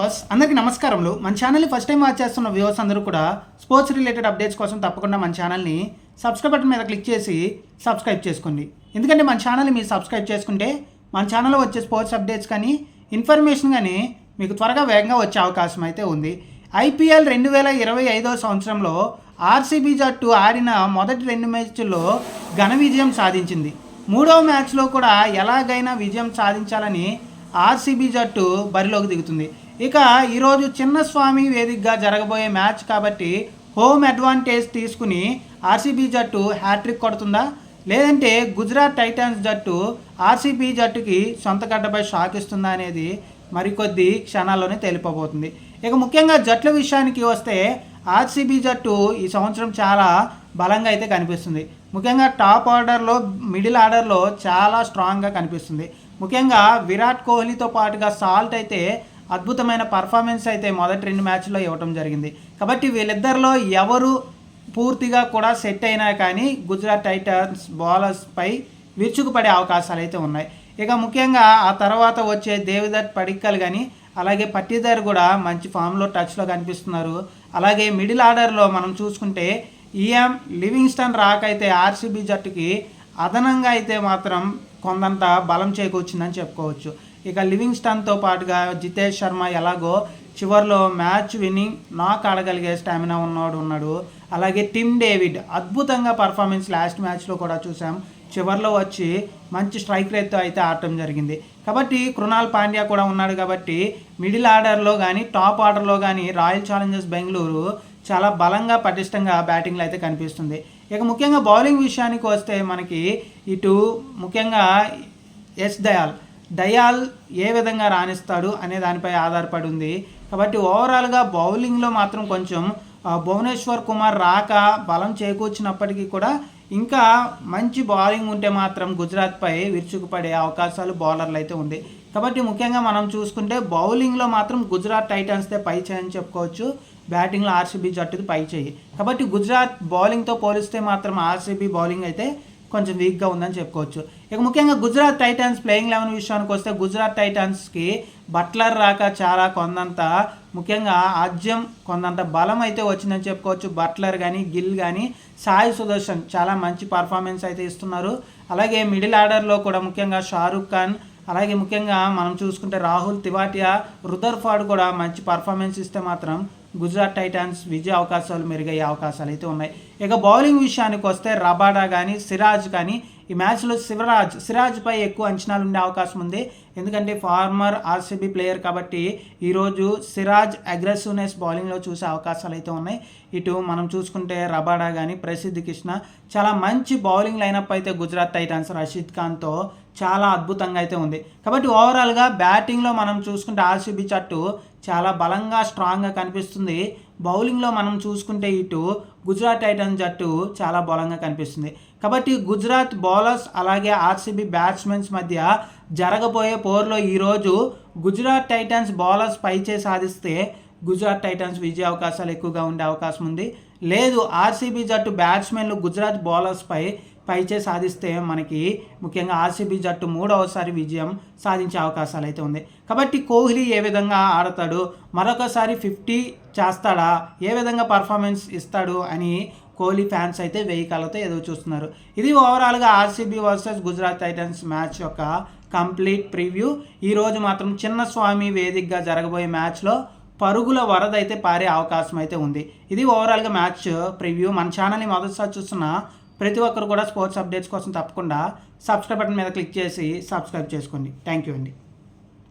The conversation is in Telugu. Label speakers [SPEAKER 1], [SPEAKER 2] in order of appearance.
[SPEAKER 1] వ్యూవర్స్ అందరికీ నమస్కారములు. మన ఛానల్ని ఫస్ట్ టైం వాచ్ చేస్తున్న వ్యూవర్స్ అందరూ కూడా స్పోర్ట్స్ రిలేటెడ్ అప్డేట్స్ కోసం తప్పకుండా మన ఛానల్ని సబ్స్క్రైబ్ బటన్ మీద క్లిక్ చేసి సబ్స్క్రైబ్ చేసుకోండి. ఎందుకంటే మన ఛానల్ని మీరు సబ్స్క్రైబ్ చేసుకుంటే మన ఛానల్లో వచ్చే స్పోర్ట్స్ అప్డేట్స్ కానీ ఇన్ఫర్మేషన్ కానీ మీకు త్వరగా వేగంగా వచ్చే అవకాశం అయితే ఉంది. IPL 2025 సంవత్సరంలో ఆర్సీబీ జట్టు ఆడిన మొదటి 2 మ్యాచ్ల్లో ఘన విజయం సాధించింది. మూడవ మ్యాచ్లో కూడా ఎలాగైనా విజయం సాధించాలని ఆర్సీబీ జట్టు బరిలోకి దిగుతుంది. ఇక ఈరోజు చిన్నస్వామి వేదికగా జరగబోయే మ్యాచ్ కాబట్టి హోమ్ అడ్వాంటేజ్ తీసుకుని ఆర్సీబీ జట్టు హ్యాట్రిక్ కొడుతుందా, లేదంటే గుజరాత్ టైటాన్స్ జట్టు ఆర్సీబీ జట్టుకి సొంత గడ్డపై షాక్ ఇస్తుందా అనేది మరికొద్ది క్షణాల్లోనే తెలిపబోతుంది. ఇక ముఖ్యంగా జట్ల విషయానికి వస్తే ఆర్సీబీ జట్టు ఈ సంవత్సరం చాలా బలంగా అయితే కనిపిస్తుంది. ముఖ్యంగా టాప్ ఆర్డర్లో, మిడిల్ ఆర్డర్లో చాలా స్ట్రాంగ్గా కనిపిస్తుంది. ముఖ్యంగా విరాట్ కోహ్లీతో పాటుగా సాల్ట్ అయితే అద్భుతమైన పర్ఫార్మెన్స్ అయితే మొదటి 2 మ్యాచ్ల్లో ఇవ్వడం జరిగింది. కాబట్టి వీళ్ళిద్దరిలో ఎవరు పూర్తిగా కూడా సెట్ అయినా కానీ గుజరాత్ టైటన్స్ బౌలర్స్పై విరుచుకుపడే అవకాశాలు అయితే ఉన్నాయి. ఇక ముఖ్యంగా ఆ తర్వాత వచ్చే దేవదత్ పడిక్కల్ కానీ అలాగే పట్టిదార్ కూడా మంచి ఫామ్లో టచ్లో కనిపిస్తున్నారు. అలాగే మిడిల్ ఆర్డర్లో మనం చూసుకుంటే ఈఎం లివింగ్స్టన్ రాకైతే ఆర్సీబీ జట్టుకి అదనంగా అయితే మాత్రం కొంతంత బలం చేకూర్చిందని చెప్పుకోవచ్చు. ఇక లివింగ్స్టన్తో పాటుగా జితేష్ శర్మ ఎలాగో చివరిలో మ్యాచ్ విన్నింగ్ నాక్ ఆడగలిగే స్టామినా ఉన్నాడు. అలాగే టిమ్ డేవిడ్ అద్భుతంగా పర్ఫార్మెన్స్ లాస్ట్ మ్యాచ్లో కూడా చూసాం. చివరిలో వచ్చి మంచి స్ట్రైక్ రేట్తో అయితే ఆడటం జరిగింది. కాబట్టి కృణాల్ పాండ్యా కూడా ఉన్నాడు. కాబట్టి మిడిల్ ఆర్డర్లో కానీ టాప్ ఆర్డర్లో కానీ రాయల్ ఛాలెంజర్స్ బెంగళూరు చాలా బలంగా పటిష్టంగా బ్యాటింగ్లో అయితే కనిపిస్తుంది. ఇక ముఖ్యంగా బౌలింగ్ విషయానికి వస్తే మనకి ఇటు ముఖ్యంగా దయాల్ ఏ విధంగా రాణిస్తాడు అనే దానిపై ఆధారపడి ఉంది. కాబట్టి ఓవరాల్గా బౌలింగ్లో మాత్రం కొంచెం భువనేశ్వర్ కుమార్ రాక బలం చేకూర్చినప్పటికీ కూడా ఇంకా మంచి బౌలింగ్ ఉంటే మాత్రం గుజరాత్పై విరుచుకుపడే అవకాశాలు బౌలర్లు అయితే ఉంది. కాబట్టి ముఖ్యంగా మనం చూసుకుంటే బౌలింగ్లో మాత్రం గుజరాత్ టైటన్స్దే పై చేయని చెప్పుకోవచ్చు. బ్యాటింగ్లో ఆర్సీబీ జట్టుది పై చేయి. కాబట్టి గుజరాత్ బౌలింగ్తో పోలిస్తే మాత్రం ఆర్సీబీ బౌలింగ్ అయితే కొంచెం వీక్గా ఉందని చెప్పుకోవచ్చు. ఇక ముఖ్యంగా గుజరాత్ టైటన్స్ ప్లేయింగ్ 11 విషయానికి వస్తే గుజరాత్ టైటన్స్కి బట్లర్ రాక చాలా కొందంత ముఖ్యంగా ఆజ్యం కొందంత బలం అయితే వచ్చిందని చెప్పుకోవచ్చు. బట్లర్ కానీ గిల్ కానీ సాయి సుదర్శన్ చాలా మంచి పర్ఫార్మెన్స్ అయితే ఇస్తున్నారు. అలాగే మిడిల్ ఆర్డర్లో కూడా ముఖ్యంగా షారుఖ్ ఖాన్ అలాగే ముఖ్యంగా మనం చూసుకుంటే రాహుల్ తివాటియా, రుదర్ఫర్డ్ కూడా మంచి పర్ఫార్మెన్స్ ఇస్తే మాత్రం గుజరాత్ టైటన్స్ విజయ అవకాశాలు మెరుగయ్యే అవకాశాలు అయితే ఉన్నాయి. ఇక బౌలింగ్ విషయానికి వస్తే రబాడా కానీ సిరాజ్ కానీ ఈ మ్యాచ్లో సిరాజ్పై ఎక్కువ అంచనాలు ఉండే అవకాశం ఉంది. ఎందుకంటే ఫార్మర్ ఆర్సీబీ ప్లేయర్ కాబట్టి ఈరోజు సిరాజ్ అగ్రెసివ్నెస్ బౌలింగ్లో చూసే అవకాశాలు అయితే ఉన్నాయి. ఇటు మనం చూసుకుంటే రబాడా కానీ ప్రసిద్ధ్ కృష్ణ చాలా మంచి బౌలింగ్ లైనప్ అయితే గుజరాత్ టైటన్స్ రషీద్ ఖాన్తో చాలా అద్భుతంగా అయితే ఉంది. కాబట్టి ఓవరాల్గా బ్యాటింగ్లో మనం చూసుకుంటే ఆర్సీబీ జట్టు చాలా బలంగా స్ట్రాంగ్గా కనిపిస్తుంది. బౌలింగ్లో మనం చూసుకుంటే ఇటు గుజరాత్ టైటన్స్ జట్టు చాలా బలంగా కనిపిస్తుంది. కాబట్టి గుజరాత్ బౌలర్స్ అలాగే ఆర్సీబీ బ్యాట్స్మెన్స్ మధ్య జరగబోయే పోరులో ఈరోజు గుజరాత్ టైటన్స్ బౌలర్స్ పైచే సాధిస్తే గుజరాత్ టైటన్స్ విజయ అవకాశాలు ఎక్కువగా ఉండే అవకాశం ఉంది. లేదు ఆర్సీబీ జట్టు బ్యాట్స్మెన్లు గుజరాత్ బౌలర్స్పై పైచే సాధిస్తే మనకి ముఖ్యంగా ఆర్సీబీ జట్టు 3వసారి విజయం సాధించే అవకాశాలు అయితే ఉంది. కాబట్టి కోహ్లీ ఏ విధంగా ఆడతాడు, మరొకసారి 50 చేస్తాడా, ఏ విధంగా పర్ఫార్మెన్స్ ఇస్తాడు అని కోహ్లీ ఫ్యాన్స్ అయితే 1000 కళ్ళతో ఎదురు చూస్తున్నారు. ఇది ఓవరాల్గా RCB versus Gujarat Titans match యొక్క కంప్లీట్ ప్రివ్యూ. ఈరోజు మాత్రం చిన్నస్వామి వేదికగా జరగబోయే మ్యాచ్లో పరుగుల వరద అయితే పారే అవకాశం అయితే ఉంది. ఇది ఓవరాల్గా మ్యాచ్ ప్రివ్యూ. మన ఛానల్ని మొదటిసారి చూస్తున్న ప్రతి ఒక్కరు కూడా స్పోర్ట్స్ అప్డేట్స్ కోసం తప్పకుండా సబ్స్క్రైబ్ బటన్ మీద క్లిక్ చేసి సబ్స్క్రైబ్ చేసుకోండి. థ్యాంక్ యూ అండి.